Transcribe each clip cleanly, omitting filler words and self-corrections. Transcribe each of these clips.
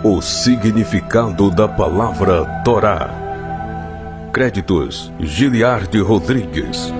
O significado da palavra Torá. Créditos: Giliardi Rodrigues.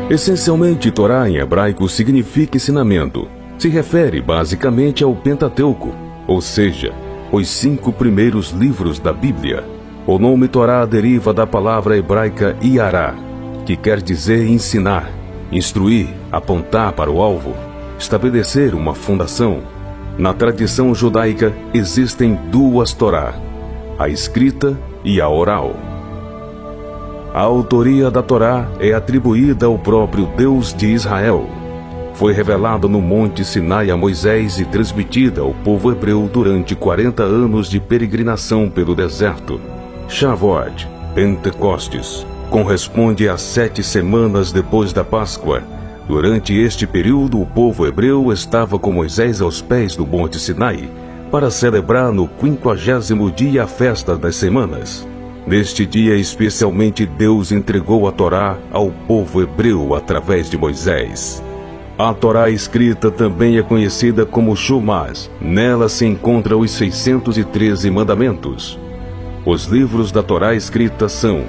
Essencialmente, Torá em hebraico significa ensinamento. Se refere basicamente ao Pentateuco, ou seja, os 5 primeiros livros da Bíblia. O nome Torá deriva da palavra hebraica Iará, que quer dizer ensinar, instruir, apontar para o alvo, estabelecer uma fundação. Na tradição judaica existem 2 Torá, a escrita e a oral. A autoria da Torá é atribuída ao próprio Deus de Israel. Foi revelada no Monte Sinai a Moisés e transmitida ao povo hebreu durante 40 anos de peregrinação pelo deserto. Shavuot, Pentecostes, corresponde a 7 semanas depois da Páscoa. Durante este período, o povo hebreu estava com Moisés aos pés do Monte Sinai, para celebrar no 50º dia a festa das semanas. Neste dia, especialmente, Deus entregou a Torá ao povo hebreu através de Moisés. A Torá escrita também é conhecida como Shomás. Nela se encontram os 613 mandamentos. Os livros da Torá escrita são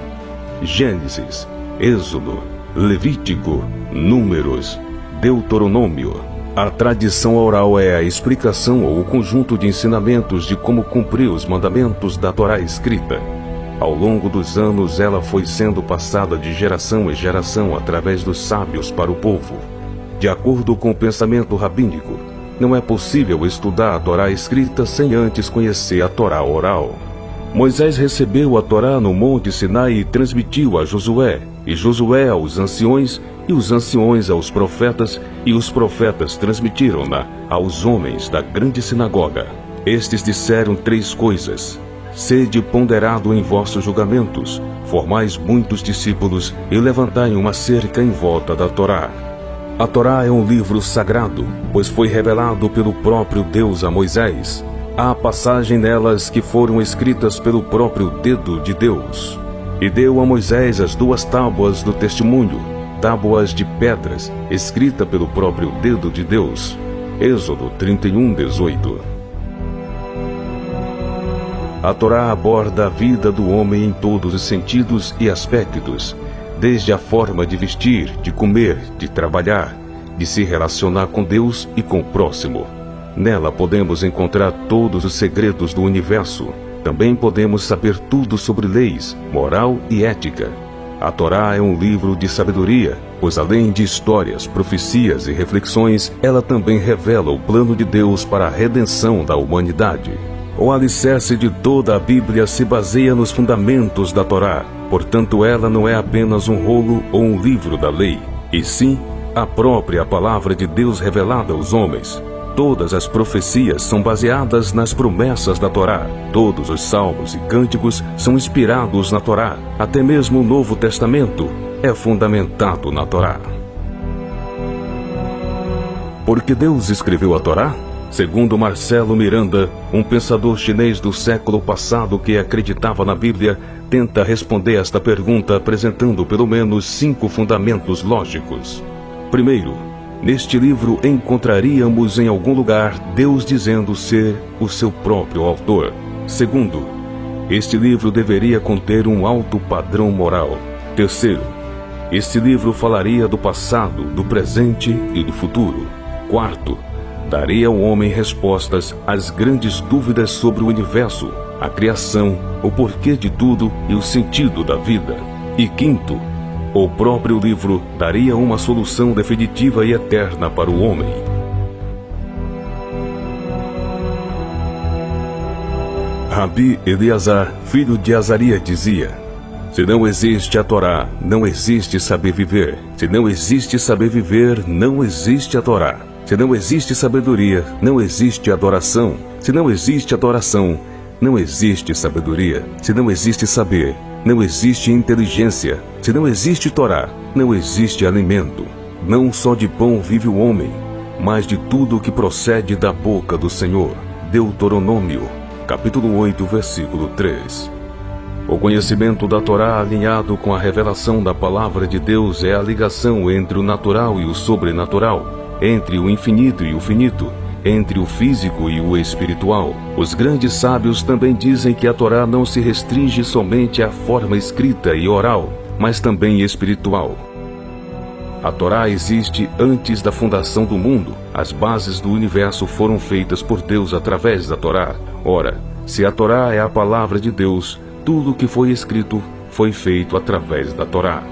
Gênesis, Êxodo, Levítico, Números, Deuteronômio. A tradição oral é a explicação ou o conjunto de ensinamentos de como cumprir os mandamentos da Torá escrita. Ao longo dos anos, ela foi sendo passada de geração em geração através dos sábios para o povo. De acordo com o pensamento rabínico, não é possível estudar a Torá escrita sem antes conhecer a Torá oral. Moisés recebeu a Torá no Monte Sinai e transmitiu a Josué, e Josué aos anciões, e os anciões aos profetas, e os profetas transmitiram-na aos homens da grande sinagoga. Estes disseram 3 coisas: sede ponderado em vossos julgamentos, formais muitos discípulos, e levantai uma cerca em volta da Torá. A Torá é um livro sagrado, pois foi revelado pelo próprio Deus a Moisés. Há passagem nelas que foram escritas pelo próprio dedo de Deus. E deu a Moisés as 2 tábuas do testemunho, tábuas de pedras, escrita pelo próprio dedo de Deus. Êxodo 31:18. A Torá aborda a vida do homem em todos os sentidos e aspectos, desde a forma de vestir, de comer, de trabalhar, de se relacionar com Deus e com o próximo. Nela podemos encontrar todos os segredos do universo. Também podemos saber tudo sobre leis, moral e ética. A Torá é um livro de sabedoria, pois além de histórias, profecias e reflexões, ela também revela o plano de Deus para a redenção da humanidade. O alicerce de toda a Bíblia se baseia nos fundamentos da Torá. Portanto, ela não é apenas um rolo ou um livro da lei, e sim a própria palavra de Deus revelada aos homens. Todas as profecias são baseadas nas promessas da Torá. Todos os salmos e cânticos são inspirados na Torá. Até mesmo o Novo Testamento é fundamentado na Torá. Por que Deus escreveu a Torá? Segundo Marcelo Miranda, um pensador chinês do século passado que acreditava na Bíblia, tenta responder esta pergunta apresentando pelo menos 5 fundamentos lógicos. Primeiro, neste livro encontraríamos em algum lugar Deus dizendo ser o seu próprio autor. Segundo, este livro deveria conter um alto padrão moral. Terceiro, este livro falaria do passado, do presente e do futuro. Quarto, daria ao homem respostas às grandes dúvidas sobre o universo, a criação, o porquê de tudo e o sentido da vida. E quinto, o próprio livro daria uma solução definitiva e eterna para o homem. Rabi Eleazar, filho de Azaria, dizia: se não existe a Torá, não existe saber viver. Se não existe saber viver, não existe a Torá. Se não existe sabedoria, não existe adoração. Se não existe adoração, não existe sabedoria. Se não existe saber, não existe inteligência. Se não existe Torá, não existe alimento. Não só de pão vive o homem, mas de tudo o que procede da boca do Senhor. Deuteronômio, capítulo 8, versículo 3. O conhecimento da Torá alinhado com a revelação da palavra de Deus é a ligação entre o natural e o sobrenatural, entre o infinito e o finito, entre o físico e o espiritual. Os grandes sábios também dizem que a Torá não se restringe somente à forma escrita e oral, mas também espiritual. A Torá existe antes da fundação do mundo. As bases do universo foram feitas por Deus através da Torá. Ora, se a Torá é a palavra de Deus, tudo o que foi escrito foi feito através da Torá.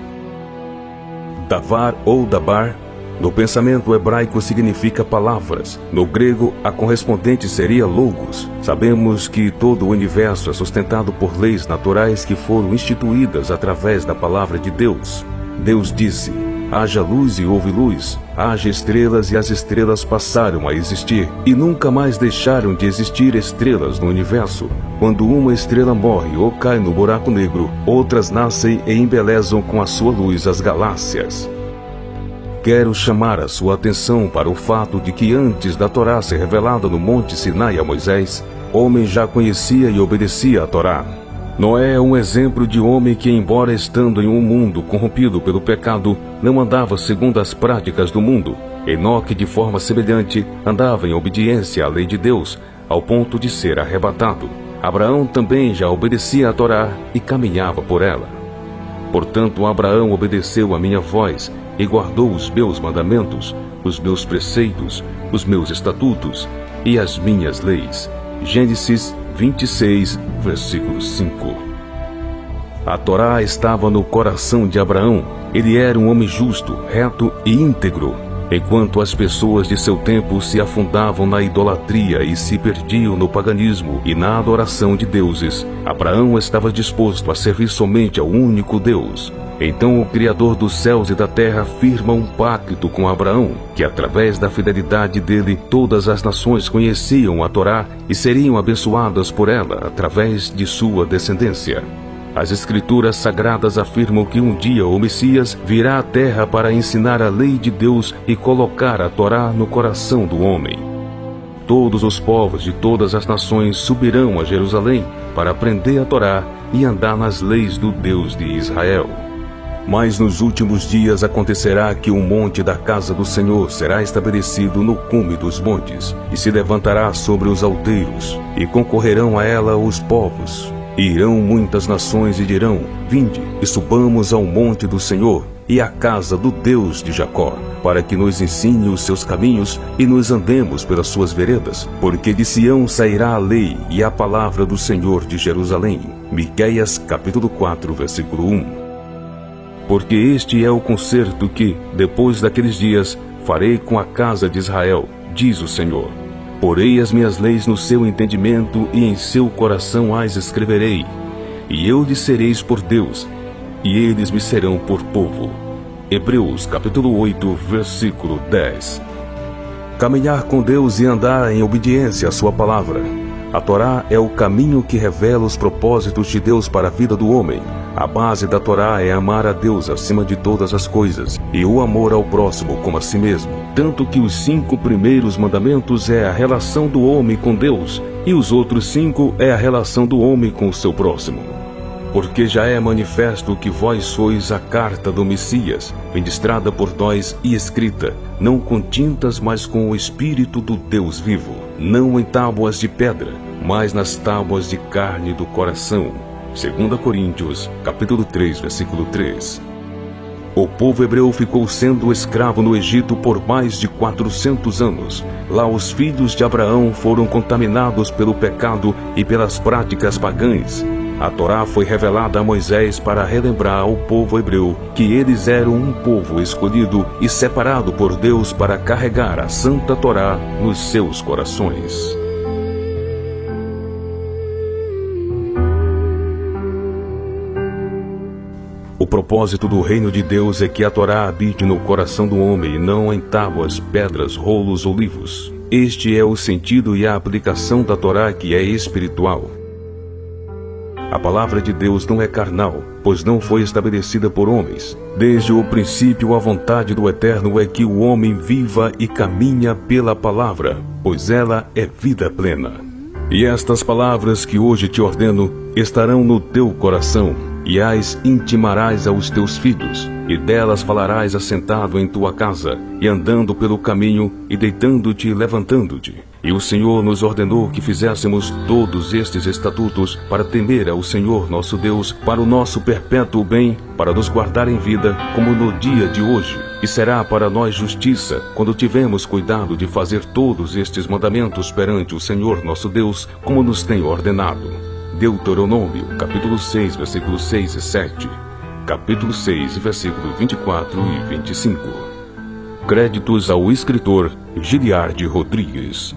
Davar ou dabar, no pensamento hebraico significa palavras. No grego, a correspondente seria logos. Sabemos que todo o universo é sustentado por leis naturais que foram instituídas através da palavra de Deus. Deus disse: haja luz e houve luz, haja estrelas e as estrelas passaram a existir, e nunca mais deixaram de existir estrelas no universo. Quando uma estrela morre ou cai no buraco negro, outras nascem e embelezam com a sua luz as galáxias. Quero chamar a sua atenção para o fato de que antes da Torá ser revelada no Monte Sinai a Moisés, homem já conhecia e obedecia a Torá. Noé é um exemplo de homem que, embora estando em um mundo corrompido pelo pecado, não andava segundo as práticas do mundo. Enoque, de forma semelhante, andava em obediência à lei de Deus, ao ponto de ser arrebatado. Abraão também já obedecia a Torá e caminhava por ela. Portanto, Abraão obedeceu a minha voz e guardou os meus mandamentos, os meus preceitos, os meus estatutos e as minhas leis. Gênesis 26, versículo 5. A Torá estava no coração de Abraão. Ele era um homem justo, reto e íntegro. Enquanto as pessoas de seu tempo se afundavam na idolatria e se perdiam no paganismo e na adoração de deuses, Abraão estava disposto a servir somente ao único Deus. Então o Criador dos céus e da terra firma um pacto com Abraão, que através da fidelidade dele todas as nações conheciam a Torá e seriam abençoadas por ela através de sua descendência. As Escrituras Sagradas afirmam que um dia o Messias virá à terra para ensinar a lei de Deus e colocar a Torá no coração do homem. Todos os povos de todas as nações subirão a Jerusalém para aprender a Torá e andar nas leis do Deus de Israel. Mas nos últimos dias acontecerá que o monte da casa do Senhor será estabelecido no cume dos montes, e se levantará sobre os outeiros, e concorrerão a ela os povos. E irão muitas nações e dirão: vinde, e subamos ao monte do Senhor, e à casa do Deus de Jacó, para que nos ensine os seus caminhos, e nos andemos pelas suas veredas. Porque de Sião sairá a lei e a palavra do Senhor de Jerusalém. Miqueias capítulo 4, versículo 1. Porque este é o concerto que, depois daqueles dias, farei com a casa de Israel, diz o Senhor. Porei as minhas leis no seu entendimento e em seu coração as escreverei. E eu lhes sereis por Deus, e eles me serão por povo. Hebreus capítulo 8, versículo 10. Caminhar com Deus e andar em obediência à sua palavra. A Torá é o caminho que revela os propósitos de Deus para a vida do homem. A base da Torá é amar a Deus acima de todas as coisas, e o amor ao próximo como a si mesmo. Tanto que os 5 primeiros mandamentos é a relação do homem com Deus, e os outros 5 é a relação do homem com o seu próximo. Porque já é manifesto que vós sois a carta do Messias, ministrada por nós e escrita, não com tintas, mas com o Espírito do Deus vivo, não em tábuas de pedra, mas nas tábuas de carne do coração. 2 Coríntios, capítulo 3, versículo 3. O povo hebreu ficou sendo escravo no Egito por mais de 400 anos. Lá os filhos de Abraão foram contaminados pelo pecado e pelas práticas pagãs. A Torá foi revelada a Moisés para relembrar ao povo hebreu que eles eram um povo escolhido e separado por Deus para carregar a Santa Torá nos seus corações. O propósito do reino de Deus é que a Torá habite no coração do homem e não em tábuas, pedras, rolos ou livros. Este é o sentido e a aplicação da Torá, que é espiritual. A palavra de Deus não é carnal, pois não foi estabelecida por homens. Desde o princípio, a vontade do Eterno é que o homem viva e caminha pela palavra, pois ela é vida plena. E estas palavras que hoje te ordeno estarão no teu coração, e as intimarás aos teus filhos, e delas falarás assentado em tua casa, e andando pelo caminho, e deitando-te e levantando-te. E o Senhor nos ordenou que fizéssemos todos estes estatutos para temer ao Senhor nosso Deus, para o nosso perpétuo bem, para nos guardar em vida, como no dia de hoje. E será para nós justiça, quando tivermos cuidado de fazer todos estes mandamentos perante o Senhor nosso Deus, como nos tem ordenado. Deuteronômio, capítulo 6, versículos 6 e 7. Capítulo 6, versículo 24 e 25. Créditos ao escritor Giliardi Rodrigues.